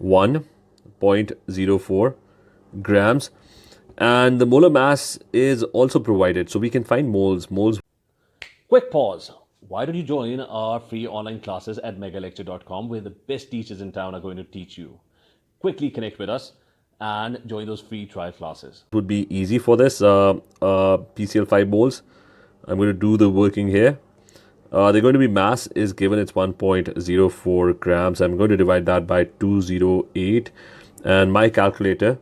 1.04 grams, and the molar mass is also provided, so we can find moles. Quick pause. Why don't you join our free online classes at megalecture.com, where the best teachers in town are going to teach you. Quickly connect with us and join those free trial classes. Would be easy for this. PCl 5 moles. I'm going to do the working here. They're going to be mass is given, it's 1.04 grams. I'm going to divide that by 208, and my calculator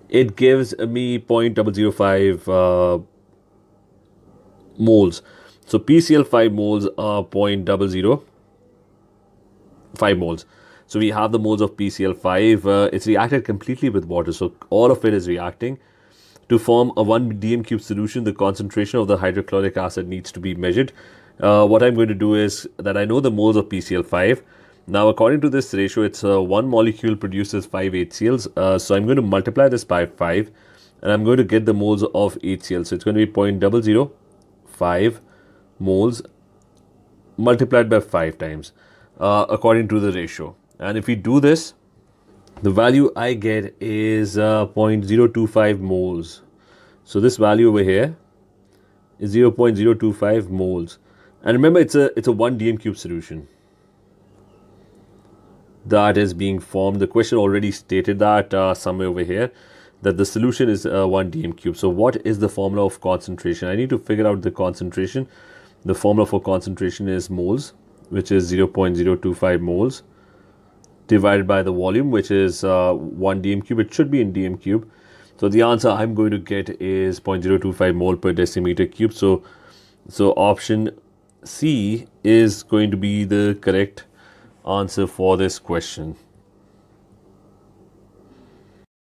it gives me 0.005 moles. So PCl 5 moles are 0.005 moles. So we have the moles of PCl 5. It's reacted completely with water, so all of it is reacting. To form a 1 dm cube solution, the concentration of the hydrochloric acid needs to be measured. What I'm going to do is that I know the moles of PCl 5. Now, according to this ratio, it's one molecule produces 5 HCl's. So I'm going to multiply this by 5, and I'm going to get the moles of HCl. So it's going to be 0.005 moles multiplied by 5 times, according to the ratio. And if we do this, the value I get is 0.025 moles. So this value over here is 0.025 moles. And remember, it's a 1 dm cube solution that is being formed. The question already stated that somewhere over here, that the solution is 1 dm cube. So what is the formula of concentration? I need to figure out the concentration. The formula for concentration is moles, which is 0.025 moles, divided by the volume, which is 1 dm cube. It should be in dm cube. So the answer I'm going to get is 0.025 mole per decimeter cube. So option C is going to be the correct answer for this question.